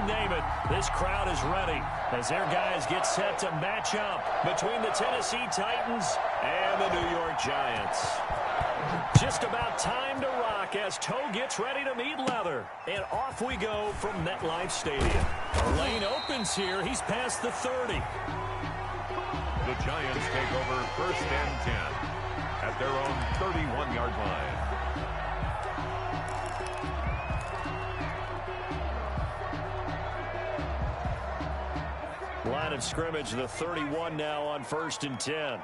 name it, this crowd is ready as their guys get set to match up between the Tennessee Titans and the New York Giants. Just about time to rock as toe gets ready to meet leather. And off we go from MetLife Stadium. A lane opens here. He's past the 30. The Giants take over 1st and 10 at their own 31-yard line. Line of scrimmage, the 31 now on 1st and 10.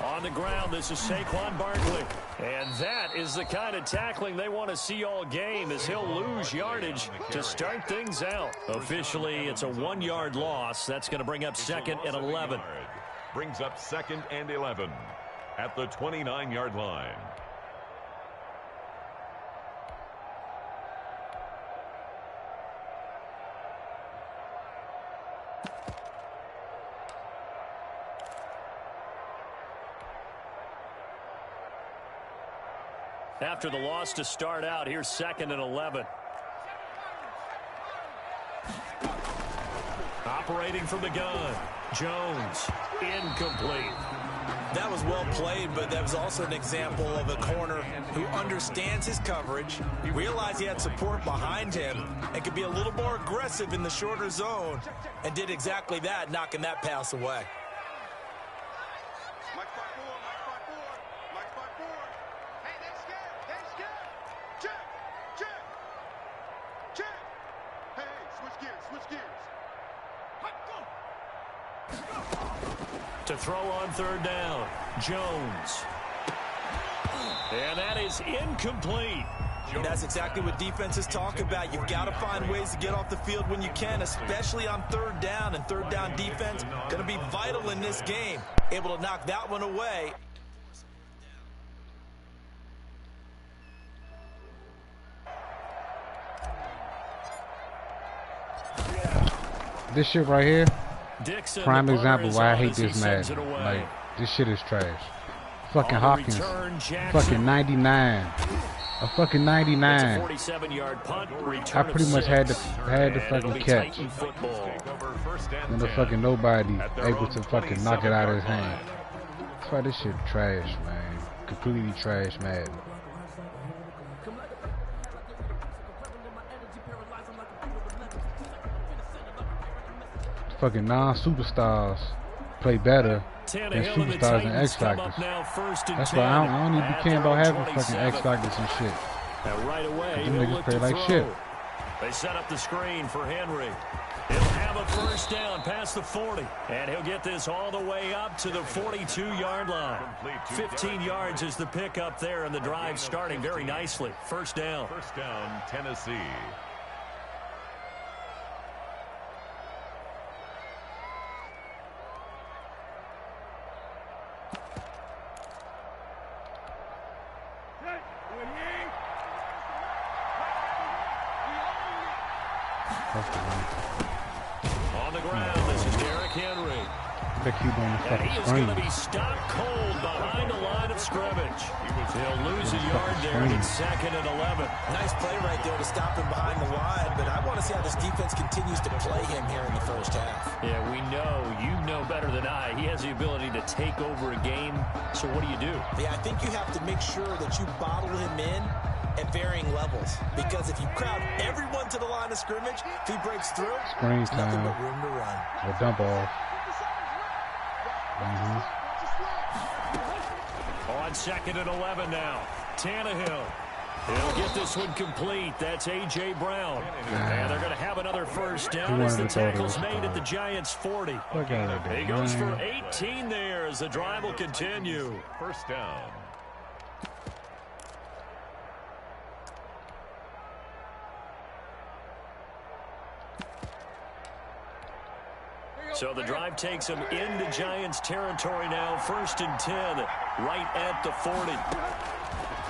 On the ground, this is Saquon Barkley. And that is the kind of tackling they want to see all game as he'll lose yardage to start things out. Officially, it's a 1-yard loss. That's going to bring up 2nd and 11. Brings up 2nd and 11 at the 29-yard line. After the loss to start out, here's 2nd and 11. Operating from the gun. Jones, incomplete. That was well played, but that was also an example of a corner who understands his coverage, realized he had support behind him, and could be a little more aggressive in the shorter zone, and did exactly that, knocking that pass away. To throw on 3rd down, Jones. And that is incomplete. And that's exactly what defenses talk about. You've got to find ways to get off the field when you can, especially on 3rd down. And 3rd down defense going to be vital in this game. Able to knock that one away. This shit right here, Dixon, prime example why I hate this Madden. Like, this shit is trash. Fucking Hopkins, fucking 99, a fucking 99. I pretty much had to fucking catch. And the fucking nobody able to fucking knock it out of his hand. That's why this shit trash, man. Completely trash Madden. Fucking non-superstars play better than superstars and X Factors. That's why I don't even be caring about having fucking X Factors and shit. Right away, them niggas play like shit. They set up the screen for Henry. He'll have a 1st down past the 40. And he'll get this all the way up to the 42-yard line. 15 yards is the pickup there, and the drive starting very nicely. 1st down. 1st down, Tennessee. On the ground, this is Derrick Henry. And he is going to be stopped cold behind the line of scrimmage. He'll lose a yard there, and it's 2nd and 11. Nice play right there to stop him behind the line, but I want to see how this defense continues to play him here in the 1st half. Yeah, we know. You know better than I. He has the ability to take over a game, so what do? Yeah, I think you have to make sure that you bottle him in at varying levels, because if you crowd everyone to the line of scrimmage, if he breaks through, nothing but room to run. Or dump off. On 2nd and 11 now. Tannehill. He'll get this one complete. That's A.J. Brown. And they're going to have another 1st down as the tackle's made at the Giants' 40. He goes for 18 there as the drive will continue. 1st down. So the drive takes him into Giants territory now. 1st and 10, right at the 40.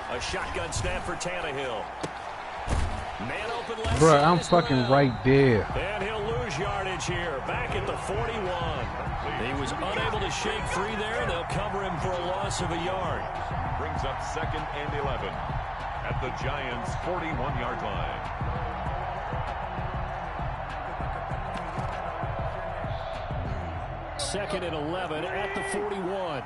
A shotgun snap for Tannehill. Man open left. Bro, I'm fucking right there. And he'll lose yardage here, back at the 41. He was unable to shake free there, and they'll cover him for a loss of a yard. Brings up 2nd and 11 at the Giants' 41-yard line. Second and 11 at the 41.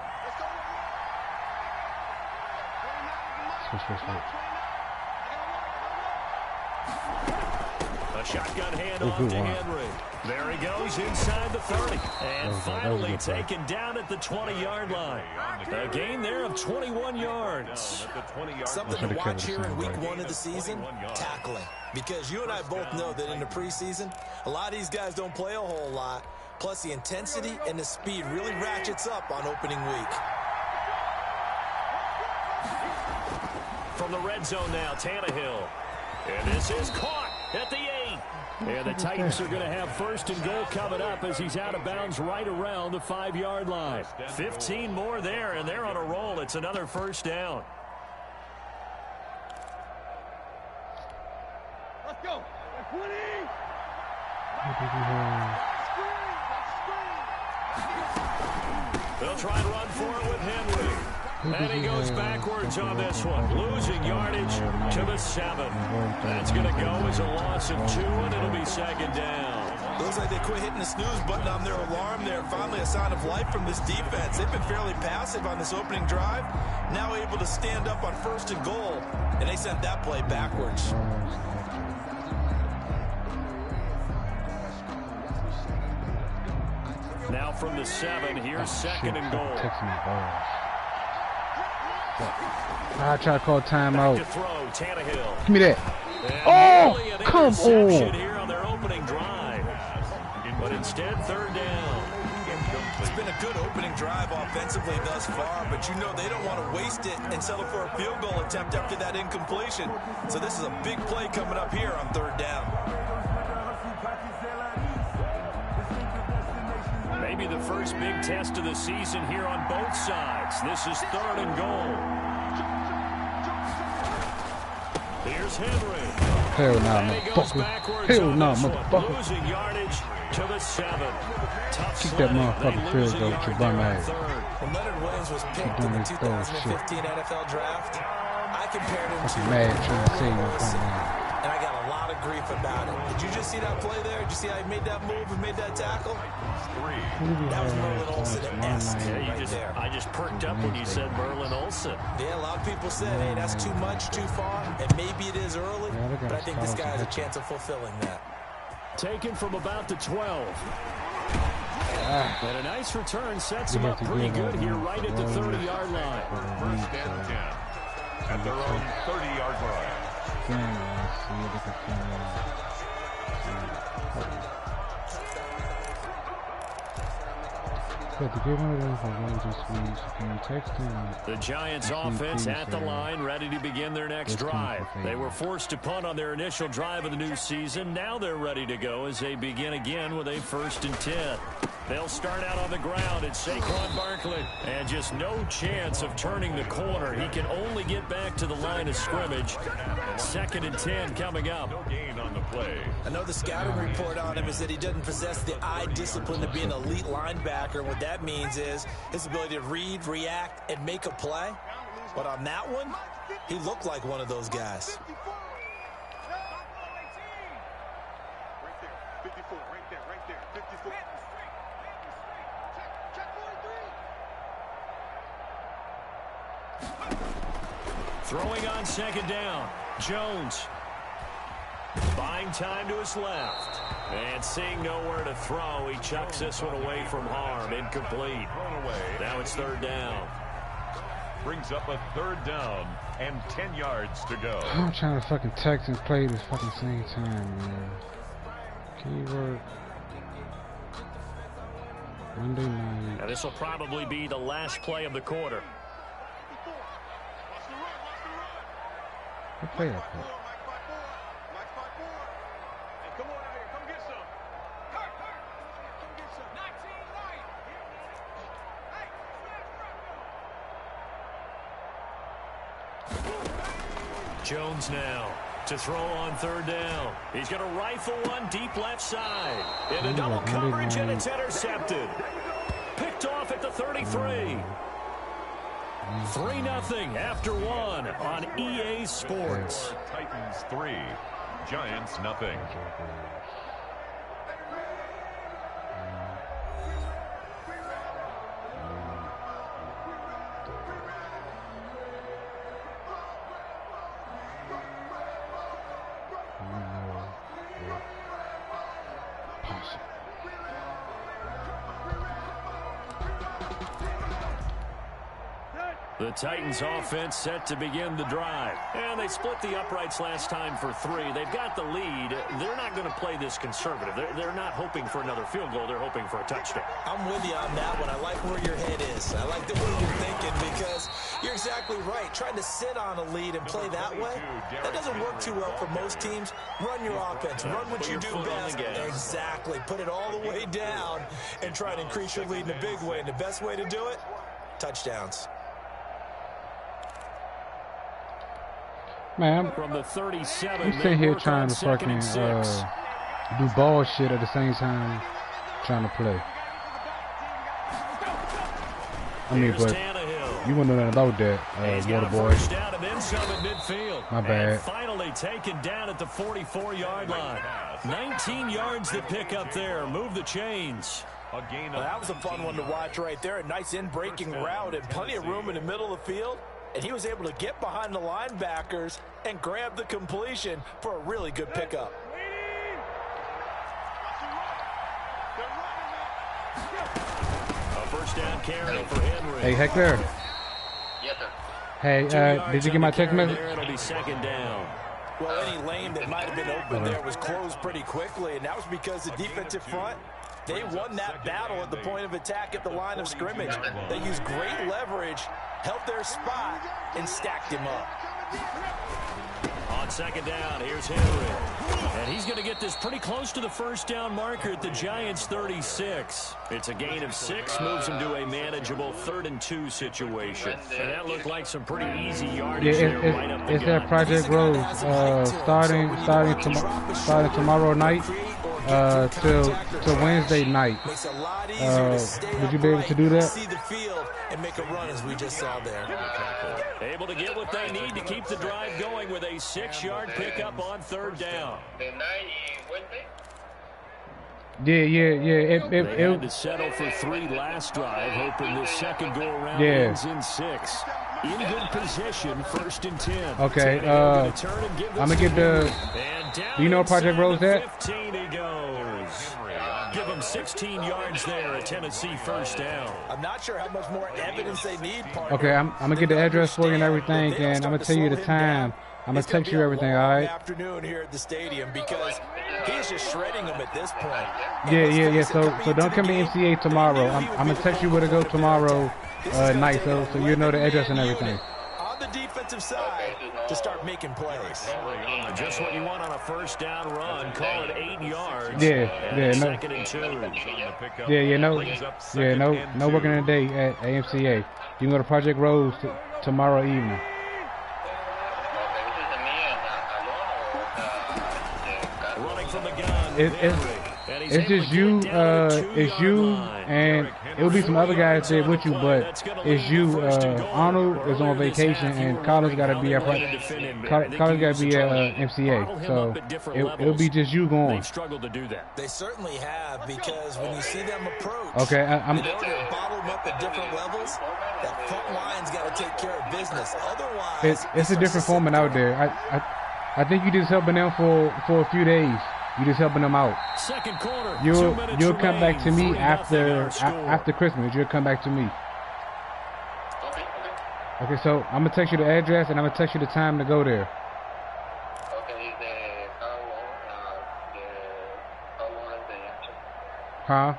A shotgun handoff to Henry. There he goes inside the 30. And finally taken down at the 20-yard line. A gain there of 21 yards. Something to watch here in week 1 of the season, tackling. Because you and I both know that in the preseason, a lot of these guys don't play a whole lot. Plus, the intensity and the speed really ratchets up on opening week. From the red zone now, Tannehill. And this is caught at the 8. And the Titans are going to have first and goal coming up as he's out of bounds right around the 5-yard line. 15 more there, and they're on a roll. It's another first down. Let's go. 20. They'll try and run for it with Henry. And he goes backwards on this one, losing yardage to the 7. That's going to go as a loss of 2, and it'll be second down. Looks like they quit hitting the snooze button on their alarm there. Finally a sign of life from this defense. They've been fairly passive on this opening drive. Now able to stand up on first and goal, and they sent that play backwards. Now from the 7, here's second and goal. I try to call timeout. To throw, Tannehill. Give me that. And oh, come on. Here on their opening drive. But instead, third down. It's been a good opening drive offensively thus far, but you know they don't want to waste it and settle for a field goal attempt after that incompletion. So this is a big play coming up here on third down. Maybe the first big test of the season here on both sides. This is third and goal. Here's Henry. Hell no, motherfucker. Hell no, motherfucker. Losing yardage to the 7. Keep that motherfucking field goal to run ass. When Leonard Williams was picked in the 2015 NFL draft, I compared him to mad trying to say you, and I got a lot of grief about it. Did you just see that play there? Did you see how he made that move and made that tackle? That was Merlin Olsen-esque right there. I just perked up when you said Merlin Olsen. Yeah, a lot of people said, hey, that's too much, too far, and maybe it is early, but I think this guy has a chance of fulfilling that. Taken from about the 12. And a nice return sets him up pretty good here right at the 30-yard line. First and 10 at their own 30-yard line. The Giants offense at the line, ready to begin their next drive. They were forced to punt on their initial drive of the new season. Now they're ready to go as they begin again with a 1st and 10. They'll start out on the ground. It's Saquon Barkley. And just no chance of turning the corner. He can only get back to the line of scrimmage. 2nd and 10 coming up. No gain on the play. I know the scouting report on him is that he doesn't possess the eye discipline to be an elite linebacker. What that means is his ability to read, react, and make a play. But on that one, he looked like one of those guys. Throwing on 2nd down. Jones. Buying time to his left. And seeing nowhere to throw, he chucks this one away from harm. Incomplete. Now it's 3rd down. Brings up a 3rd down and 10 yards to go. I'm trying to fucking text and play this fucking same time, man. Keyword. Monday night. Now this will probably be the last play of the quarter. What play that play? Jones now to throw on 3rd down. He's going to rifle one deep left side. Into double coverage, and it's intercepted. Picked off at the 33. 3-0 after one on EA Sports. Titans 3, Giants nothing. The Titans offense set to begin the drive. And they split the uprights last time for 3. They've got the lead. They're not going to play this conservative. They're not hoping for another field goal. They're hoping for a touchdown. I'm with you on that one. I like where your head is. I like the way you're thinking because you're exactly right. Trying to sit on a lead and play that way, that doesn't work too well for most teams. Run your offense. Run what you do best. Exactly. Put it all the way down and try to increase your lead in a big way. And the best way to do it, touchdowns. Man, from the 37, I'm sitting here trying to fucking do ball shit at the same time trying to play. I mean, but you wouldn't know nothing about that, water boy. My bad. And finally taken down at the 44-yard line. 19 yards to pick up there. Move the chains. Well, that was a fun one to watch right there. A nice in-breaking route and plenty of room in the middle of the field. And he was able to get behind the linebackers and grab the completion for a really good pickup. A first down carry for Henry. Hey, Hector. Yes, sir. Hey, did you get my text message? It'll be second down. Well, any lane that might have been open there was closed pretty quickly, and that was because the defensive front, they won that battle at the point of attack at the line of scrimmage. They used great leverage, held their spot, and stacked him up. On second down, here's Henry. And he's going to get this pretty close to the first down marker at the Giants' 36. It's a gain of 6, moves him to a manageable 3rd and 2 situation. And that looked like some pretty easy yardage there right up the gut. It's that Project Rose starting tomorrow night till Wednesday night. Would you be able to do that? See the field and make a run as we just saw there. Able to get what they need to keep the drive going with a 6-yard pickup on 3rd down. Yeah. They had to settle for 3 last drive, hoping this second go around ends in 6. In good position, 1st and 10. Okay, I'm gonna get the. Do you know Project Rose at? 15 he goes. Give him 16 yards there, a Tennessee first down. I'm not sure how much more evidence they need. Okay, I'm gonna get the address for you and everything, and I'm gonna tell you the time. I'm gonna text you everything, all right? Afternoon here at the stadium because he's just shredding them at this point. Yeah. So don't come to MCA tomorrow. I'm gonna text you where to go tomorrow night, so you know the address and everything. On the defensive side to start making plays. Just what you want on a first down run. Call it 8 yards. Yeah. No. 2nd and 2. Yeah. No working today at MCA. You can go to Project Rose tomorrow evening. Running from the gun. It's just you, it's you, and it'll be some other guys there with you, but it's you. Arnold is on vacation, and College got to be at MCA, so it'll be just you going. They've struggled to do that. They certainly have, because when you see them approach, okay, I'm. in order to bottle them up at different levels, that front line's got to take care of business. Otherwise, it's a different format out there. I think you just helping them for a few days. You just helping them out. Second quarter. You'll come back to me after Christmas. You'll come back to me. Okay, so I'm gonna text you the address and I'm gonna text you the time to go there. Huh?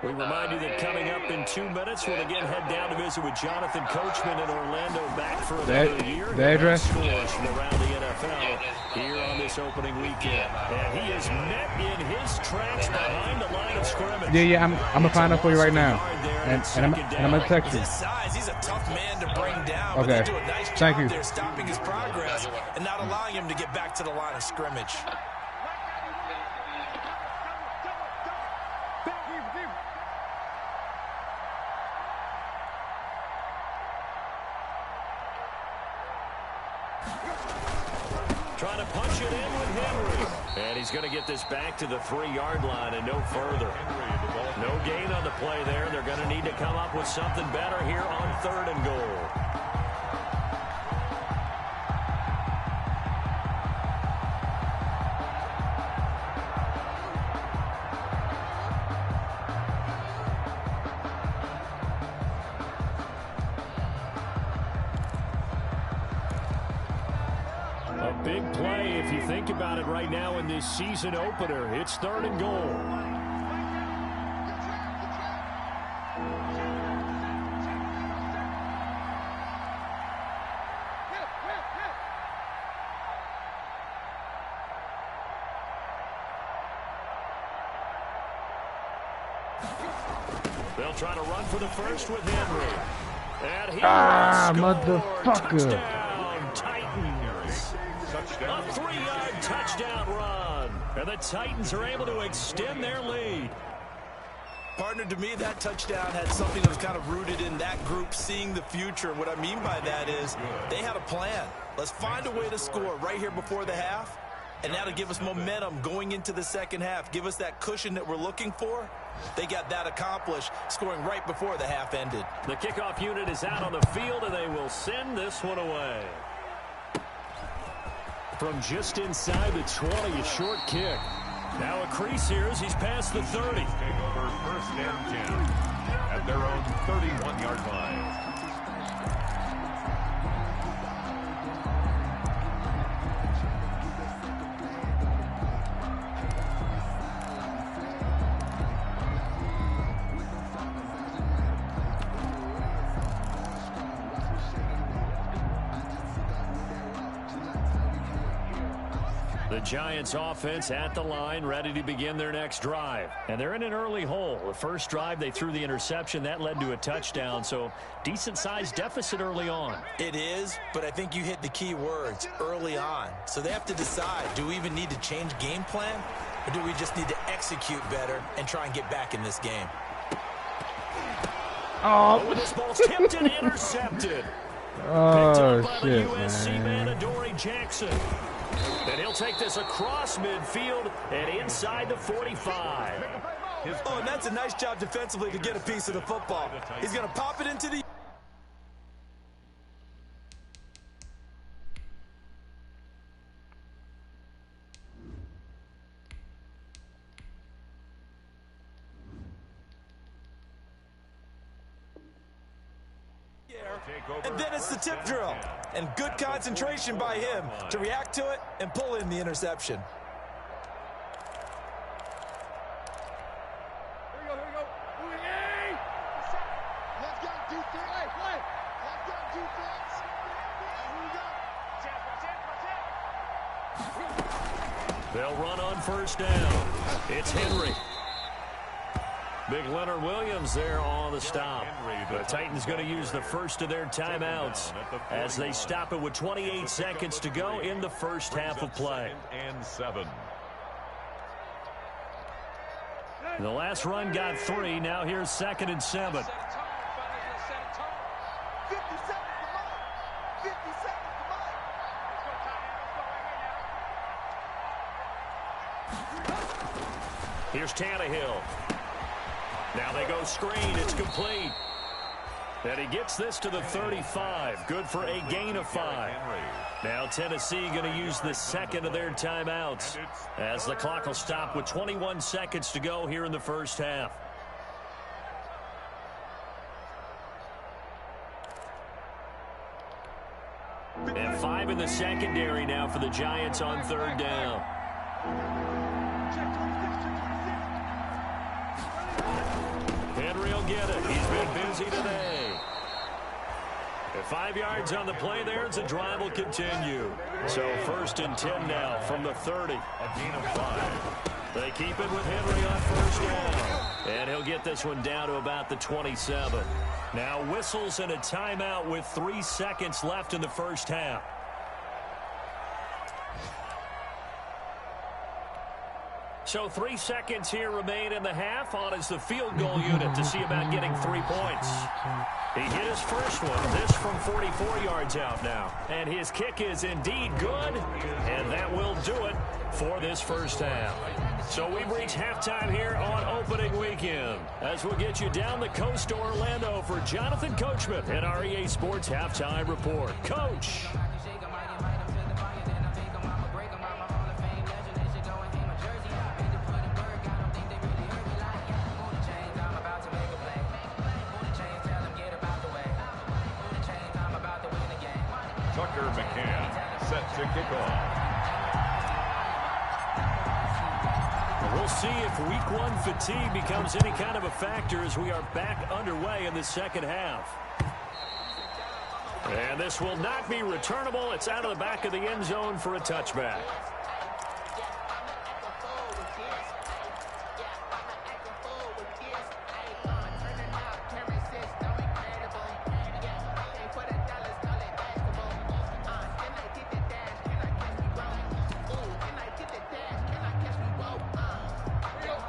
We remind you that coming up in 2 minutes, we'll again head down to visit with Jonathan Coachman in Orlando, back for another year. The address? Scores from around the NFL here on this opening weekend. And he is met in his tracks behind the line of scrimmage. Yeah, I'm gonna find out for you right now. And I'm gonna text you. His size, he's a tough man to bring down. Okay. But they do a nice Thank job you. there stopping his progress and not allowing him to get back to the line of scrimmage. Trying to punch it in with Henry. And he's going to get this back to the 3-yard line and no further. No gain on the play there. They're going to need to come up with something better here on 3rd and goal. Big play if you think about it right now in this season opener. It's 3rd and goal. They'll try to run for the first with Henry. And he motherfucker. Touchdown, Titans. A 3-yard touchdown run. And the Titans are able to extend their lead. Partner, to me, that touchdown had something that was kind of rooted in that group seeing the future. What I mean by that is they had a plan. Let's find a way to score right here before the half. And that'll give us momentum going into the second half. Give us that cushion that we're looking for. They got that accomplished, scoring right before the half ended. The kickoff unit is out on the field, and they will send this one away. From just inside the 20, a short kick. Now a crease here as he's past the 30. Take over 1st and 10 at their own 31-yard line. The Giants offense at the line, ready to begin their next drive. And they're in an early hole. The first drive, they threw the interception. That led to a touchdown, so decent-sized deficit early on. It is, but I think you hit the key words, early on. So they have to decide, do we even need to change game plan, or do we just need to execute better and try and get back in this game? Oh, this ball's tipped and intercepted. Picked up by the USC man, Adoree Jackson. And he'll take this across midfield and inside the 45. Oh, and that's a nice job defensively to get a piece of the football. He's going to pop it into the... And then it's the tip drill. And good concentration by him to react to it and pull in the interception. Here we go. Let's go, defense. Let's go, defense. Here we go. They'll run on 1st down. It's Henry. Big Leonard Williams there on the stop. The Titans going to use the first of their timeouts as they stop it with 28 seconds to go in the first half of play. And 7. The last run got 3. Now here's 2nd and 7. 50 seconds. Here's Tannehill. Now they go screen. It's complete. And he gets this to the 35. Good for a gain of 5. Now Tennessee going to use the second of their timeouts as the clock will stop with 21 seconds to go here in the first half. And 5 in the secondary now for the Giants on 3rd down. Henry will get it. He's been busy today. And 5 yards on the play there as the drive will continue. So 1st and 10 now from the 30. A gain of 5. They keep it with Henry on 1st down. And he'll get this one down to about the 27. Now whistles and a timeout with 3 seconds left in the first half. So 3 seconds here remain in the half. On is the field goal unit to see about getting 3 points. He hit his first one. This from 44 yards out now. And his kick is indeed good. And for this first half. So we've reached halftime here on opening weekend. As we'll get you down the coast to Orlando for Jonathan Coachman in our EA Sports Halftime Report. Coach. Tucker McCann set to kick off. We'll see if week one fatigue becomes any kind of a factor as we are back underway in the second half. And this will not be returnable. It's out of the back of the end zone for a touchback.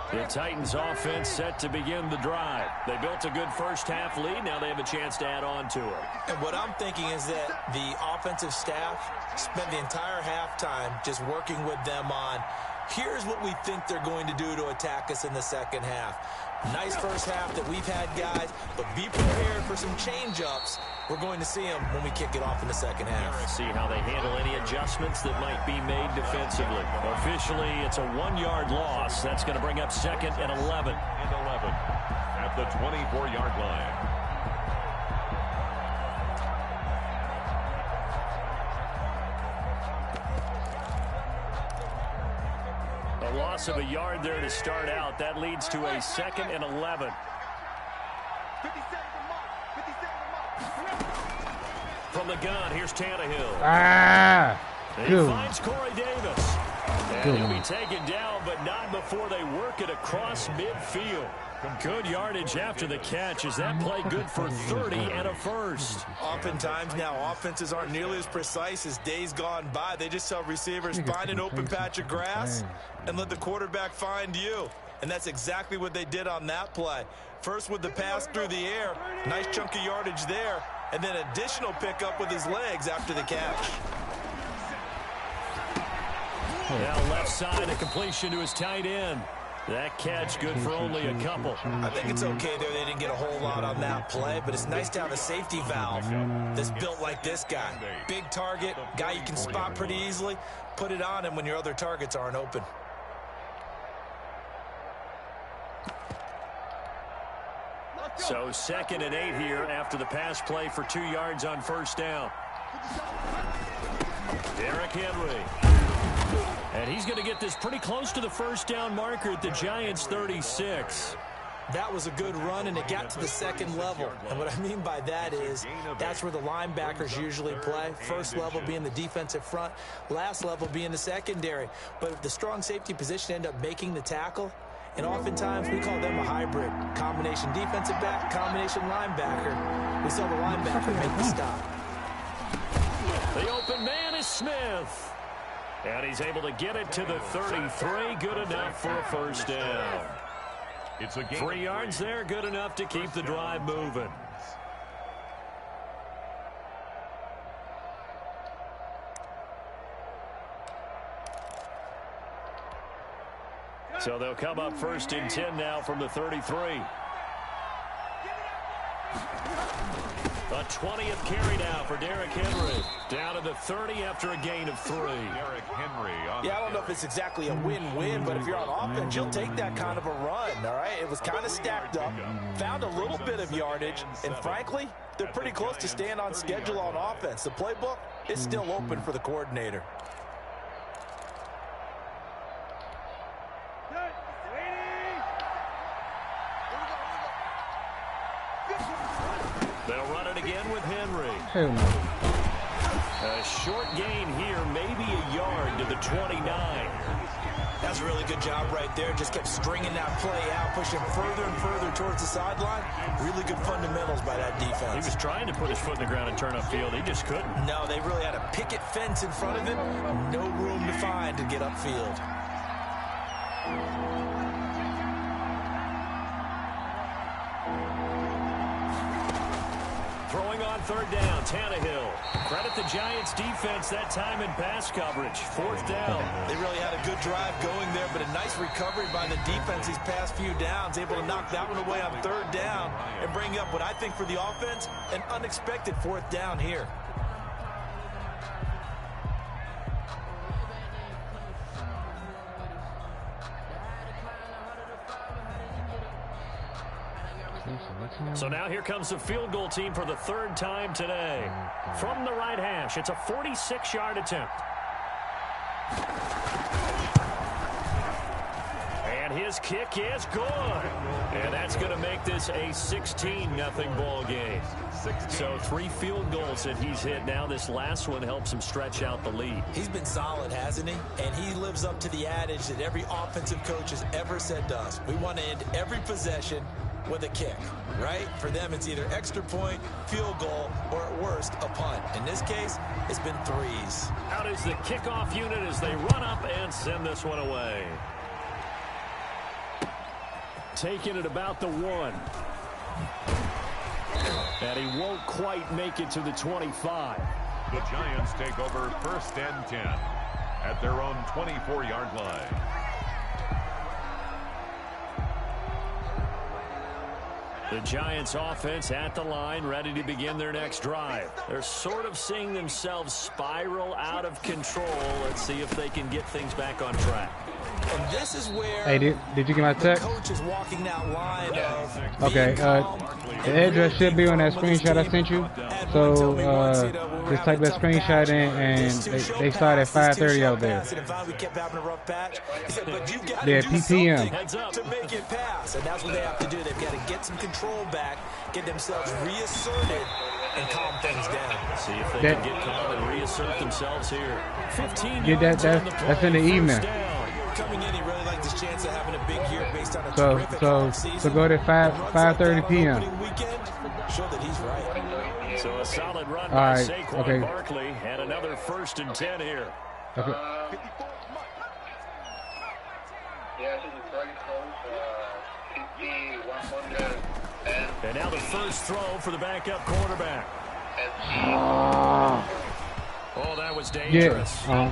The Titans offense set to begin the drive. They built a good first half lead. Now they have a chance to add on to it. And what I'm thinking is that the offensive staff spent the entire halftime just working with them on, here's what we think they're going to do to attack us in the second half. Nice first half that we've had, guys, but be prepared for some change-ups. We're going to see them when we kick it off in the second half. See how they handle any adjustments that might be made defensively. Officially, it's a 1-yard loss. That's going to bring up 2nd and 11. At the 24-yard line. A loss of a yard there to start out. That leads to a 2nd and 11. From the gun, here's Tannehill. He finds Corey Davis. And he'll be taken down, but not before they work it across midfield. Good yardage after the catch. Is that play good for 30 and a first? Oftentimes now, offenses aren't nearly as precise as days gone by. They just tell receivers, find an open patch of grass and let the quarterback find you. And that's exactly what they did on that play. First with the pass through the air, nice chunk of yardage there, and then additional pickup with his legs after the catch. Now left side, a completion to his tight end. That catch good for only a couple. I think it's okay there. They didn't get a whole lot on that play, but it's nice to have a safety valve that's built like this guy. Big target, guy you can spot pretty easily. Put it on him when your other targets aren't open. So 2nd and 8 here after the pass play for 2 yards on first down. Derrick Henry. And he's going to get this pretty close to the first down marker at the Giants' 36. That was a good run, and it got to the second level. And what I mean by that is that's where the linebackers usually play. First level being the defensive front, last level being the secondary. But the strong safety position ended up making the tackle. And oftentimes we call them a hybrid. Combination defensive back, combination linebacker. We saw the linebacker make the stop. The open man is Smith. And he's able to get it to the 33. Good enough for a first down. It's a 3 yards there, good enough to keep the drive moving. So they'll come up 1st and 10 now from the 33. A 20th carry now for Derrick Henry. Down to the 30 after a gain of 3. Derrick Henry. Yeah, I don't know if it's exactly a win-win, but if you're on offense, you'll take that kind of a run, all right? It was kind of stacked up, found a little bit of yardage, and frankly, they're pretty close to staying on schedule on offense. The playbook is still open for the coordinator. They'll run it again with Henry. Hell no. A short gain here, maybe a yard to the 29. That's a really good job right there. Just kept stringing that play out, pushing further and further towards the sideline. Really good fundamentals by that defense. He was trying to put his foot in the ground and turn upfield. He just couldn't. No, they really had a picket fence in front of him. No room to find to get upfield. Throwing on third down. Tannehill. Credit the Giants defense that time in pass coverage. Fourth down. They really had a good drive going there, but a nice recovery by the defense these past few downs. Able to knock that one away on third down and bring up what I think for the offense, an unexpected fourth down here. So now here comes the field goal team for the third time today. From the right hash, it's a 46-yard attempt. And his kick is good. And that's going to make this a 16-0 ball game. So 3 field goals that he's hit now. This last one helps him stretch out the lead. He's been solid, hasn't he? And he lives up to the adage that every offensive coach has ever said to us. We want to end every possession with a kick, right? For them, it's either extra point, field goal, or at worst, a punt. In this case, it's been 3s. Out is the kickoff unit as they run up and send this one away. Taking it about the 1. And he won't quite make it to the 25. The Giants take over 1st and 10 at their own 24-yard line. The Giants offense at the line, ready to begin their next drive. They're sort of seeing themselves spiral out of control. Let's see if they can get things back on track. And this is where Hey, did you get my text? the coach is walking that line of Okay, the address should be on that screenshot I sent you. So just type that screenshot in, and they start at 5:30 out there. Yeah, PPM. To make it pass, and that's what they have to do. They've got to get some control back, get themselves reasserted, and calm things down. See if they can get calm and reassert themselves here. 15 Get yards on the play. that's in the email. Coming in, he really liked his chance of having a big year based on a So terrific so go to 5:30 p.m. Show that he's right. So a solid run All by right, Saquon okay. Barkley, and another 1st and 10 here. Okay. And now the first throw for the backup quarterback. Oh, that was dangerous. Yeah.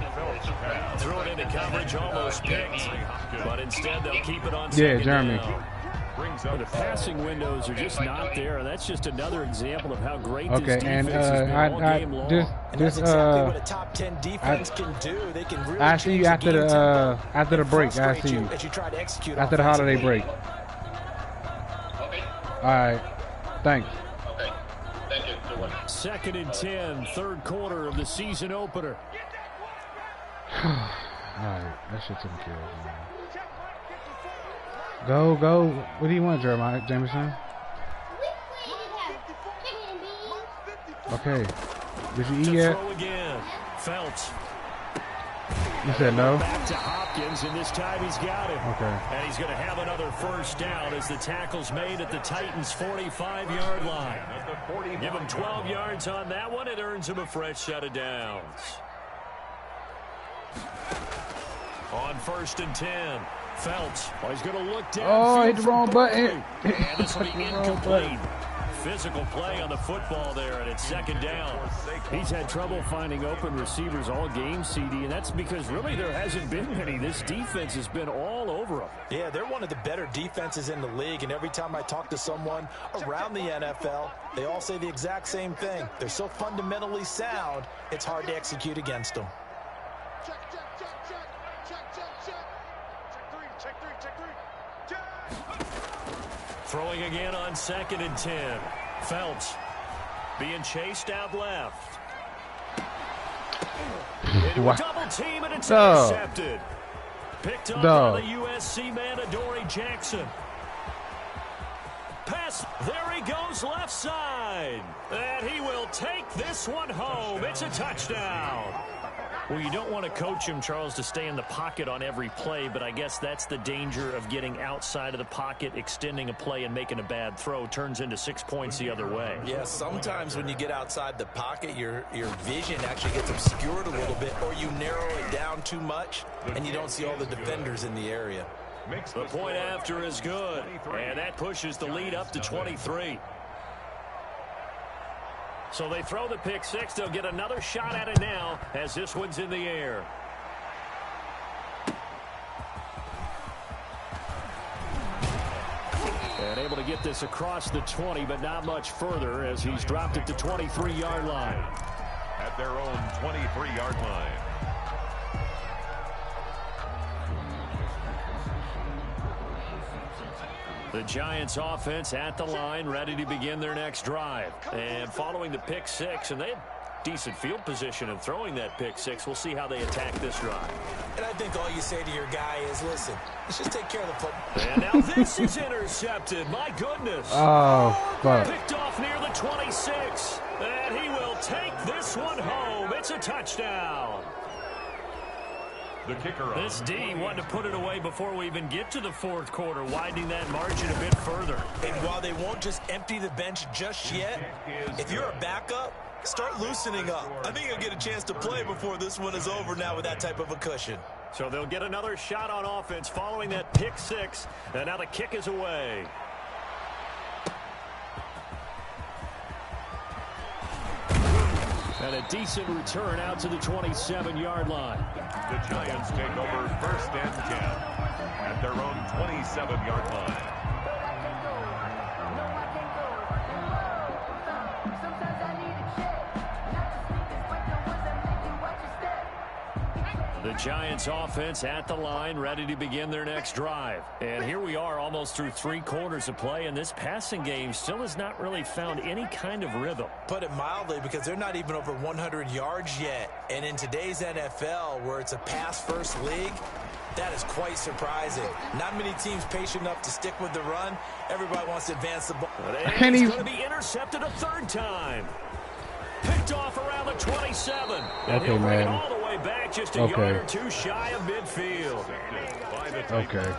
Threw it into coverage, almost picked. But instead, they'll keep it on second Jeremy. down. Well, the passing windows are just not there. That's just another example of how great this Okay, defense and has been all game long. That's exactly what a top 10 defense can do. They can really I see you after the break. I see you as you try to execute after the holiday break. All right, thanks. Okay. Thank you. 2nd and 10, 3rd quarter of the season opener. All right, that shit took care of, man. Go. What do you want, Jeremiah Jameson? Okay. Did you eat yet? Throw again. Phelps. You said no? Back to Hopkins, and this time he's got him. Okay. And he's going to have another first down as the tackle's made at the Titans' 45-yard line. Give him 12 yards on that one. It earns him a fresh set of downs. On 1st and 10, Phelps. Oh, he's going to look down. Oh, hit the wrong button. And this will be incomplete. Physical play on the football there, and it's 2nd down. He's had trouble finding open receivers all game, CD, and that's because really there hasn't been many. This defense has been all over them. Yeah, they're one of the better defenses in the league, and every time I talk to someone around the NFL, they all say the exact same thing. They're so fundamentally sound, it's hard to execute against them. Throwing again on 2nd and 10. Phelps being chased out left. Into a double team, and it's intercepted. Picked up by the USC man, Adoree Jackson. Pass, there he goes left side. And he will take this one home. It's a touchdown. Well, you don't want to coach him, Charles, to stay in the pocket on every play, but I guess that's the danger of getting outside of the pocket, extending a play, and making a bad throw. Turns into 6 points the other way. Yeah, sometimes when you get outside the pocket, your vision actually gets obscured a little bit, or you narrow it down too much, and you don't see all the defenders in the area. The point after is good, and that pushes the lead up to 23. So they throw the pick six. They'll get another shot at it now as this one's in the air. And able to get this across the 20, but not much further as he's dropped it to 23-yard line. At their own 23-yard line. The Giants offense at the line, ready to begin their next drive. And following the pick six, and they had decent field position in throwing that pick six. We'll see how they attack this drive. And I think all you say to your guy is, listen, let's just take care of the football. And now this is intercepted. My goodness. Oh, fuck. Picked off near the 26. And he will take this one home. It's a touchdown. The kicker. This D wanted to put it away before we even get to the fourth quarter, widening that margin a bit further. And while they won't just empty the bench just yet, if you're a backup, start loosening up. I think you'll get a chance to play before this one is over now with that type of a cushion. So they'll get another shot on offense following that pick six. And now the kick is away. And a decent return out to the 27-yard line. The Giants take over 1st and 10 at their own 27-yard line. The Giants offense at the line, ready to begin their next drive. And here we are almost through 3 quarters of play, and this passing game still has not really found any kind of rhythm. Put it mildly, because they're not even over 100 yards yet. And in today's NFL, where it's a pass-first league, that is quite surprising. Not many teams patient enough to stick with the run. Everybody wants to advance the ball. And he's going to be intercepted a 3rd time. Picked off around the 27. And okay, he'll bring it man. all the way back just a yard or 2 shy of midfield. Okay.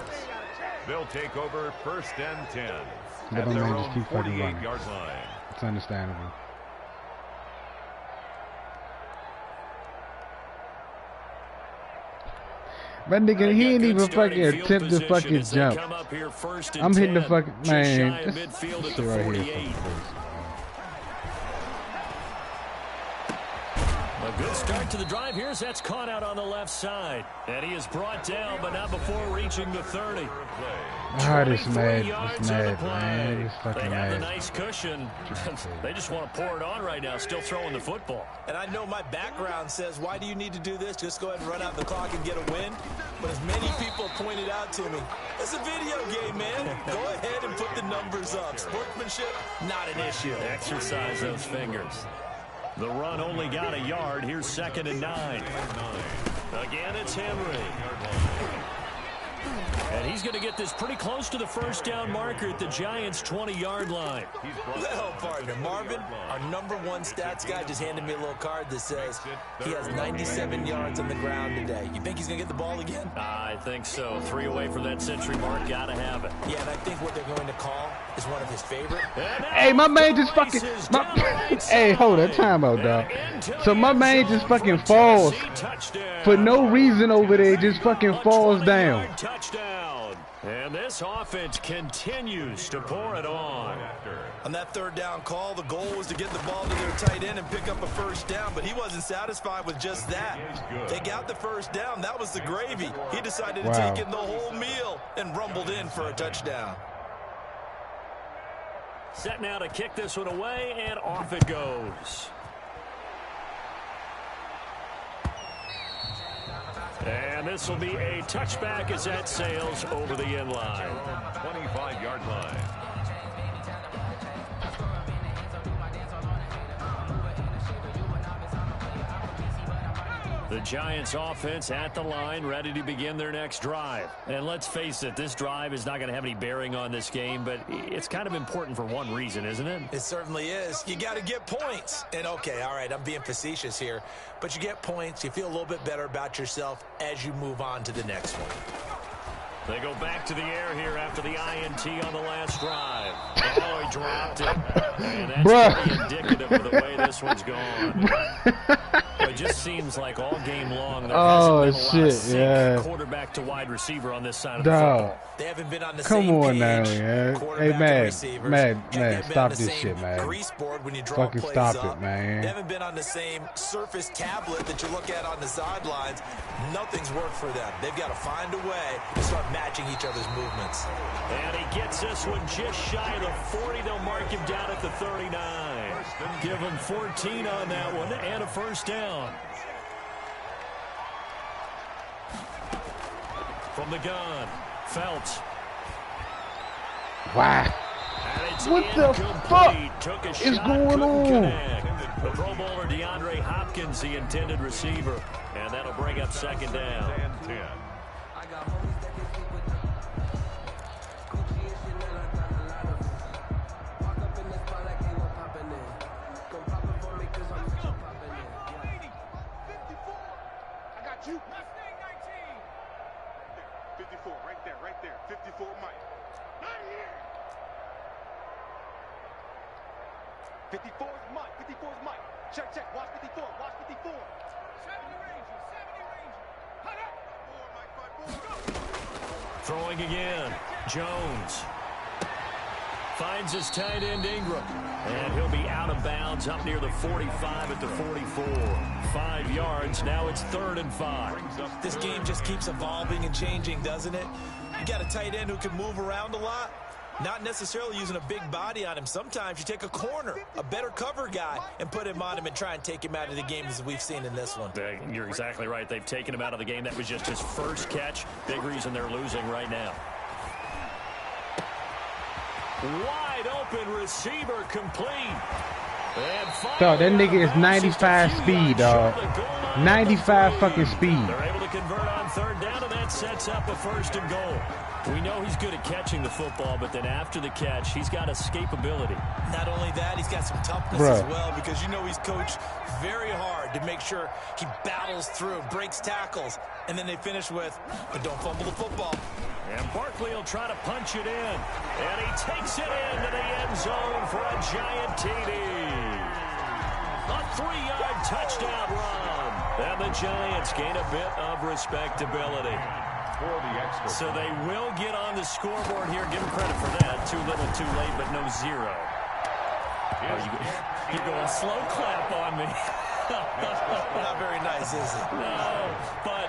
They'll take over 1st and 10 Let at them their man own just keep fucking running. 48-yard line. It's understandable. But nigga, he ain't even fucking attempt to fucking jump. I'm hitting the fucking man. This shit right here. A good start to the drive here as that's caught out on the left side. And he is brought down, but not before reaching the 30. Ah, this mad, man. This fucking they have the mad. nice cushion. They just want to pour it on right now, still throwing the football. And I know my background says, why do you need to do this? Just go ahead and run out the clock and get a win. But as many people pointed out to me, it's a video game, man. Go ahead and put the numbers up. Sportsmanship, not an issue. Exercise those fingers. The run only got a yard. Here's 2nd and 9. Again, it's Henry. And he's going to get this pretty close to the 1st down marker at the Giants' 20-yard line. Well, partner, Marvin, our #1 stats guy, just handed me a little card that says he has 97 yards on the ground today. You think he's going to get the ball again? I think so. 3 away from that century mark. Got to have it. Yeah, and I think what they're going to call is one of his favorite. Hey, my man just fucking. Hey, hold that time out, dog. So my man just fucking falls for no reason over there. Just fucking falls down. Touchdown. And this offense continues to pour it on. On that 3rd down call, the goal was to get the ball to their tight end and pick up a 1st down, but he wasn't satisfied with just that. They got the 1st down. That was the gravy. He decided to take in the whole meal and rumbled in for a touchdown. Set now to kick this one away, and off it goes. And this will be a touchback as that sails over the end line. 25-yard line. The Giants offense at the line, ready to begin their next drive. And let's face it, this drive is not going to have any bearing on this game, but it's kind of important for one reason, isn't it? It certainly is. You got to get points. And okay, all right, I'm being facetious here, but you get points, you feel a little bit better about yourself as you move on to the next one. They go back to the air here after the INT on the last drive. Oh, he dropped it. And that's pretty indicative of the way this one's gone. it just seems like all game long there hasn't been a lot of sync quarterback to wide receiver on this side of the football. They haven't been on the Come same on page. now, man. Hey, man, stop this same shit, man. Grease board when you draw Fucking plays stop up. it, man. They haven't been on the same surface tablet that you look at on the sidelines. Nothing's worked for them. They've got to find a way to start matching each other's movements. And he gets this one just shy of the 40. They'll mark him down at the 39. Give him 14 on that one and a first down. From the gun, Felts. Wow. What the fuck is going on? The Pro Bowler DeAndre Hopkins, the intended receiver. And that'll bring up second down. You. 54, right there, 54, Mike. Not here. 54 is Mike, 54 is Mike. Check, watch 54, watch 54. 70 Ranger. Hut up. 5-4, Mike, 5-4. Throwing again, Jones. Finds his tight end Ingram. And he'll be out of bounds up near the 45 at the 44. 5 yards. Now it's 3rd and 5. This game just keeps evolving and changing, doesn't it? You got a tight end who can move around a lot. Not necessarily using a big body on him. Sometimes you take a corner, a better cover guy, and put him on him and try and take him out of the game as we've seen in this one. You're exactly right. They've taken him out of the game. That was just his first catch. Big reason they're losing right now. Wide open receiver complete. Dog, that nigga is 95 speed, dog. 95 fucking speed. They're able to convert on 3rd down, and that sets up a 1st and goal. We know he's good at catching the football, but then after the catch, he's got escapability. Not only that, he's got some toughness as well, because you know he's coached very hard to make sure he battles through, breaks tackles, and then they finish with, but don't fumble the football. And Barkley will try to punch it in. And he takes it into the end zone for a giant TD. A 3-yard touchdown run. And the Giants gain a bit of respectability. So they will get on the scoreboard here. Give them credit for that. Too little, too late, but no 0. Oh, you're going slow clap on me. Not very nice, is it? No, but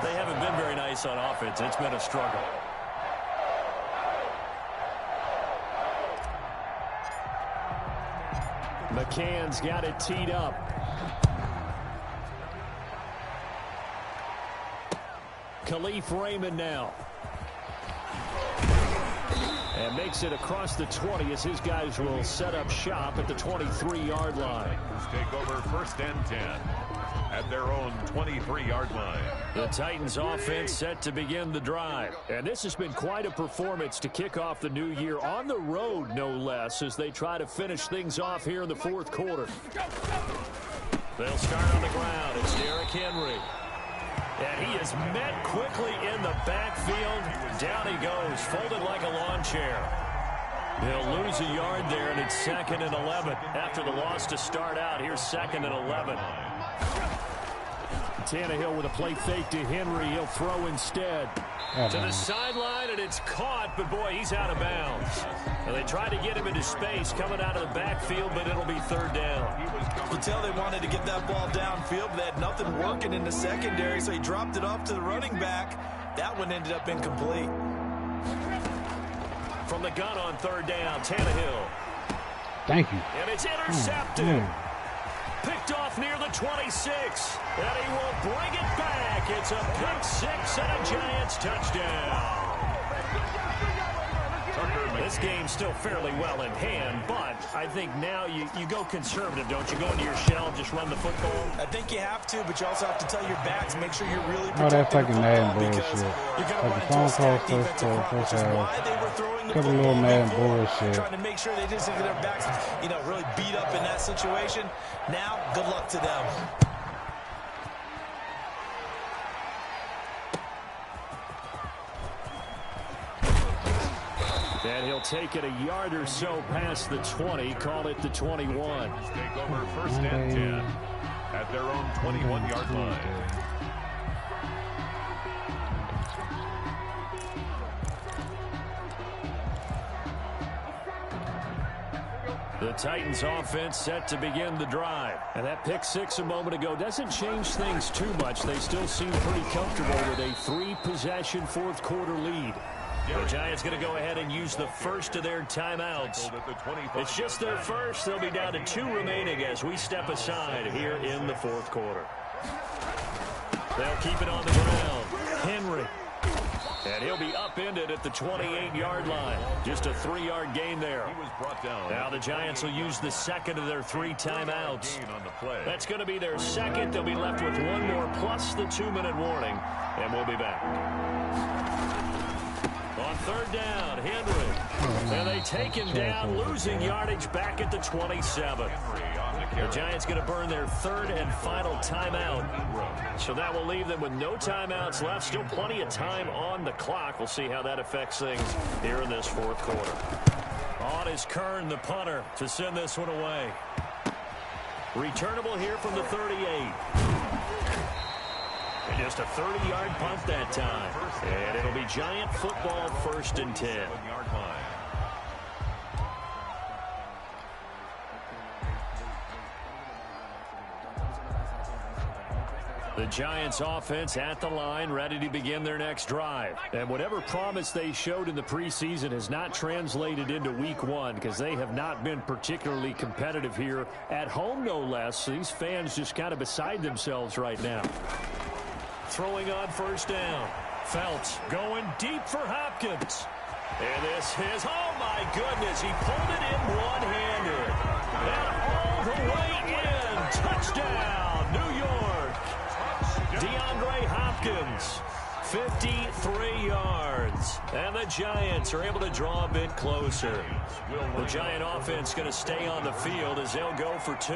they haven't been very nice on offense. It's been a struggle. McCann's got it teed up. Khalif Raymond now. And makes it across the 20 as his guys will set up shop at the 23-yard line. Take over 1st and 10 at their own 23-yard line. The Titans offense set to begin the drive. And this has been quite a performance to kick off the new year on the road, no less, as they try to finish things off here in the 4th quarter. They'll start on the ground. It's Derrick Henry. And he is met quickly in the backfield. Down he goes, folded like a lawn chair. He'll lose a yard there, and it's 2nd and 11. After the loss to start out, here's 2nd and 11. Tannehill with a play fake to Henry. He'll throw instead. To the sideline, and it's caught, but boy, he's out of bounds. And they tried to get him into space coming out of the backfield, but it'll be 3rd down. You tell they wanted to get that ball downfield, but they had nothing working in the secondary, so he dropped it off to the running back. That one ended up incomplete. From the gun on 3rd down, Tannehill. Thank you. And it's intercepted. Picked off near the 26. And he will bring it back. It's a pick 6 and a Giants touchdown. This game's still fairly well in hand, but I think now you go conservative, don't you? Go into your shell, just run the football. I think you have to, but you also have to tell your backs, make sure you're really protecting that fucking Madden bullshit. You're going to run into a stacked defensive front, which is why they were throwing the football little Madden bullshit. Trying to make sure they didn't get their backs, really beat up in that situation. Now, good luck to them. And he'll take it a yard or so past the 20, call it the 21. Take over 1st and 10 at their own 21-yard line. The Titans offense set to begin the drive. And that pick six a moment ago doesn't change things too much. They still seem pretty comfortable with a 3-possession fourth quarter lead. The Giants going to go ahead and use the first of their timeouts. It's just their first. They'll be down to 2 remaining as we step aside here in the fourth quarter. They'll keep it on the ground. Henry. And he'll be upended at the 28-yard line. Just a 3-yard gain there. Now the Giants will use the second of their 3 timeouts. That's going to be their second. They'll be left with 1 more plus the 2-minute warning. And we'll be back. On third down, Henry. And they take him down, losing yardage back at the 27. The Giants going to burn their 3rd and final timeout. So that will leave them with no timeouts left. Still plenty of time on the clock. We'll see how that affects things here in this fourth quarter. On is Kern, the punter, to send this one away. Returnable here from the 38. And just a 30-yard punt that time. And it'll be Giant football 1st and 10. The Giants offense at the line, ready to begin their next drive. And whatever promise they showed in the preseason has not translated into week 1 because they have not been particularly competitive here at home, no less. These fans just kind of beside themselves right now. Throwing on first down. Phelps going deep for Hopkins. And this is, oh my goodness, he pulled it in one-handed. And all the way in. Touchdown, New York. DeAndre Hopkins, 53 yards. And the Giants are able to draw a bit closer. The Giant offense going to stay on the field as they'll go for 2.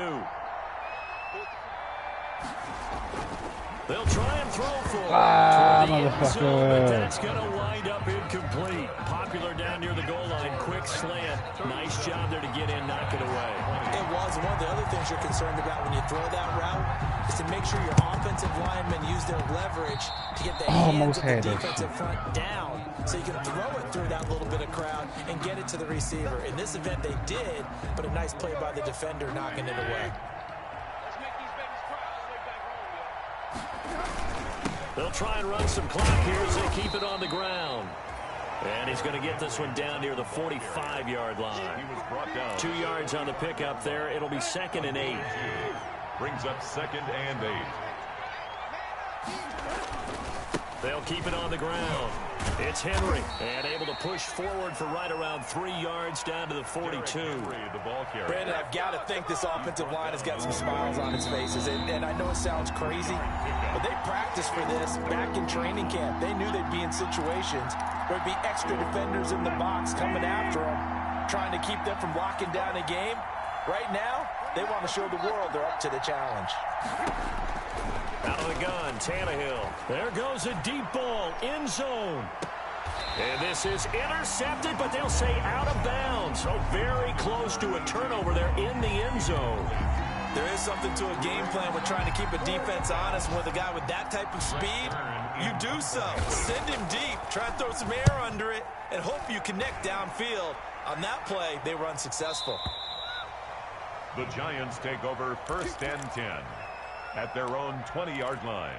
They'll try and throw for motherfucker. but that's going to wind up incomplete. Popular down near the goal line. Quick slant. Nice job there to get in, knock it away. It was. One of the other things you're concerned about when you throw that route is to make sure your offensive linemen use their leverage to get the hands of the defensive front down so you can throw it through that little bit of crowd and get it to the receiver. In this event, they did, but a nice play by the defender knocking it away. They'll try and run some clock here as they keep it on the ground. And he's going to get this one down near the 45-yard line. 2 yards on the pickup there. It'll be 2nd and 8. Brings up 2nd and 8. They'll keep it on the ground. It's Henry, and able to push forward for right around 3 yards down to the 42. Brandon, I've got to think this offensive line has got some smiles on its faces. And I know it sounds crazy, but they practiced for this back in training camp. They knew they'd be in situations where there'd be extra defenders in the box coming after them, trying to keep them from locking down a game. Right now, they want to show the world they're up to the challenge. Out of the gun, Tannehill. There goes a deep ball, end zone. And this is intercepted, but they'll say out of bounds. So very close to a turnover there in the end zone. There is something to a game plan with trying to keep a defense honest. With a guy with that type of speed, you do so. Send him deep, try and throw some air under it, and hope you connect downfield. On that play, they were unsuccessful. The Giants take over 1st and 10 at their own 20-yard line.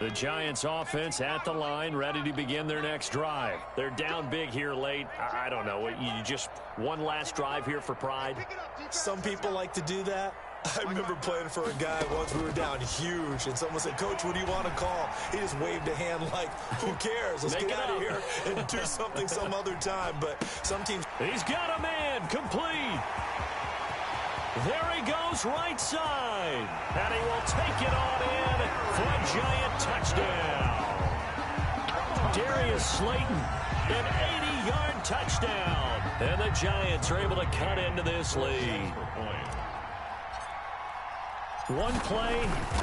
The Giants offense at the line, ready to begin their next drive. They're down big here late. I don't know. You just one last drive here for pride? Some people like to do that. I remember playing for a guy once. We were down huge, and someone said, "Coach, what do you want to call?" He just waved a hand like, who cares? Let's get out of here and do something some other time. But some teams... He's got a man, complete. There he goes, right side. And he will take it on in for a Giant touchdown. Darius Slayton, an 80-yard touchdown. And the Giants are able to cut into this lead. One play,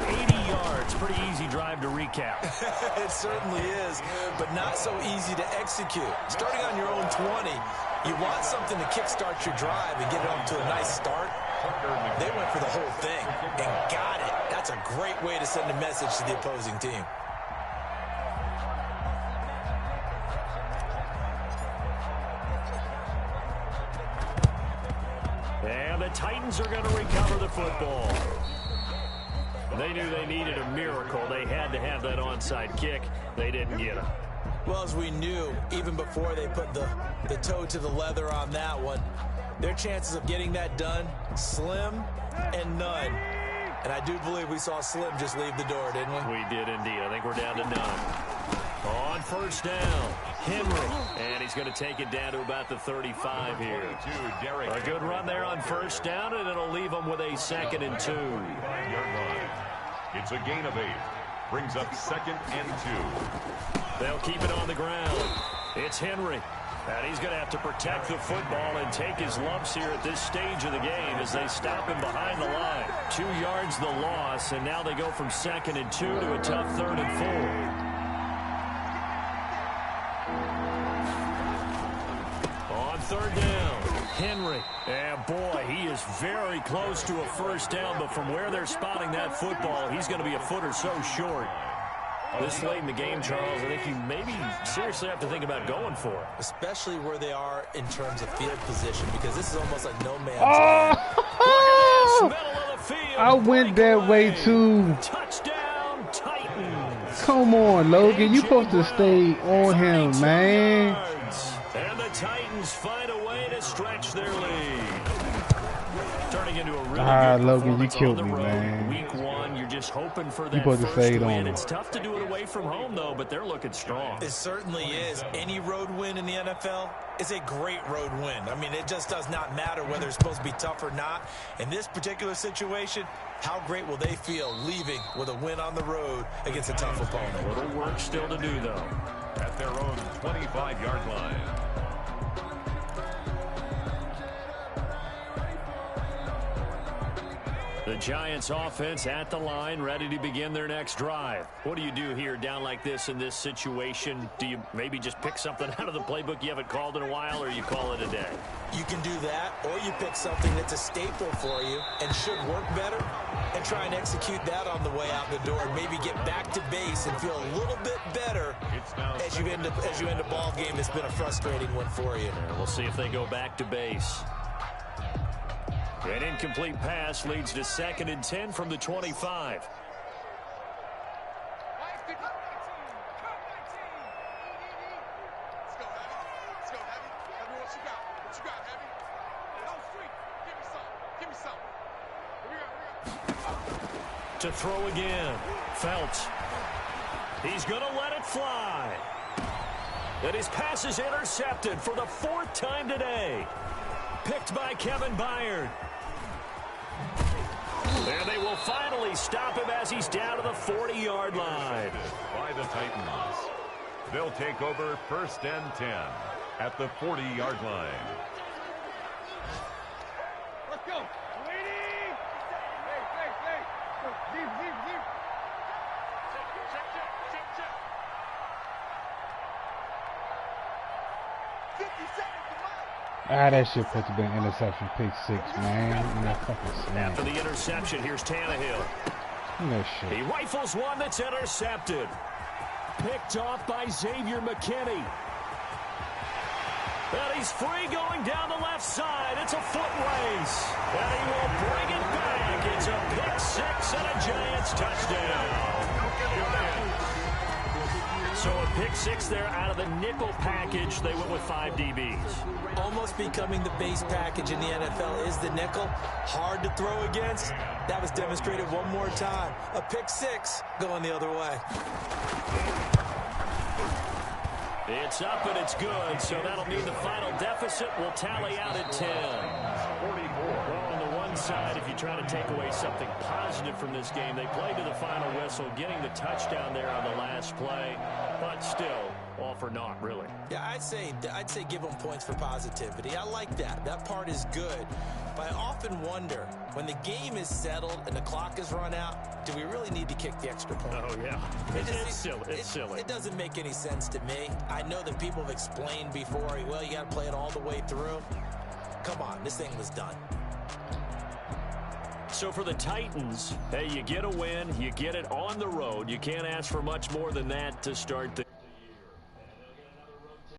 80 yards. Pretty easy drive to recap. It certainly is, but not so easy to execute. Starting on your own 20, you want something to kickstart your drive and get it off to a nice start. They went for the whole thing and got it. That's a great way to send a message to the opposing team. And the Titans are going to recover the football. They knew they needed a miracle. They had to have that onside kick. They didn't get it. Well, as we knew, even before they put the toe to the leather on that one, their chances of getting that done, slim and none. And I do believe we saw Slim just leave the door, didn't we? We did indeed. I think we're down to none. On first down, Henry. And he's going to take it down to about the 35 here. A good run there on first down, and it'll leave them with a 2nd and 2. It's a gain of 8. Brings up 2nd and 2. They'll keep it on the ground. It's Henry. And he's going to have to protect the football and take his lumps here at this stage of the game as they stop him behind the line. 2 yards the loss, and now they go from 2nd and 2 to a tough 3rd and 4. On 3rd down, Henry. And boy, he is very close to a first down, but from where they're spotting that football, he's going to be a foot or so short. This late in the game, Charles, I think you maybe seriously have to think about going for it. Especially where they are in terms of field position, because this is almost like no man's Oh! I went that way too. Touchdown, Titans. Come on, Logan. You supposed to stay on him, man. And the Titans find a way to stretch their lead. Turning into a really good Logan, you performance killed on the me, road. man. Week 1, you're just hoping for that supposed to first stay win. on. It's tough to do it away from home, though, but they're looking strong. It certainly is. Any road win in the NFL is a great road win. I mean, it just does not matter whether it's supposed to be tough or not. In this particular situation, how great will they feel leaving with a win on the road against a tough opponent? A little work still to do, though. At their own 25-yard line. The Giants offense at the line, ready to begin their next drive. What do you do here down like this in this situation? Do you maybe just pick something out of the playbook you haven't called in a while, or you call it a day? You can do that, or you pick something that's a staple for you and should work better and try and execute that on the way out the door and maybe get back to base and feel a little bit better as you end a ball game that's been a frustrating one for you. Yeah, we'll see if they go back to base. An incomplete pass leads to 2nd and 10 from the 25. To throw again, Phelps. He's going to let it fly. And his pass is intercepted for the 4th time today. Picked by Kevin Byard. And they will finally stop him as he's down to the 40-yard line. By the Titans. They'll take over 1st and 10 at the 40-yard line. Let's go. Hey. Deep. Check. 50 seconds to run. That shit supposed to be an interception, pick 6, man. And that fucking snap. After the interception, here's Tannehill. No shit. He rifles one that's intercepted. Picked off by Xavier McKinney. And he's free going down the left side. It's a foot race. And he will bring it back. It's a pick 6 and a Giants touchdown. So a pick 6 there out of the nickel package. They went with 5 DBs. Almost becoming the base package in the NFL is the nickel. Hard to throw against. That was demonstrated one more time. A pick 6 going the other way. It's up and it's good, so that'll mean the final deficit will tally out at 10. 44. Well, on the one side, if you try to take away something positive from this game, they played to the final whistle, getting the touchdown there on the last play, but still, all for naught, really. Yeah, I'd say give them points for positivity. I like that. That part is good. But I often wonder, when the game is settled and the clock is run out, do we really need to kick the extra point? Oh, yeah. It's silly. It doesn't make any sense to me. I know that people have explained before, well, you got to play it all the way through. Come on, this thing was done. So for the Titans, hey, you get a win, you get it on the road. You can't ask for much more than that to start the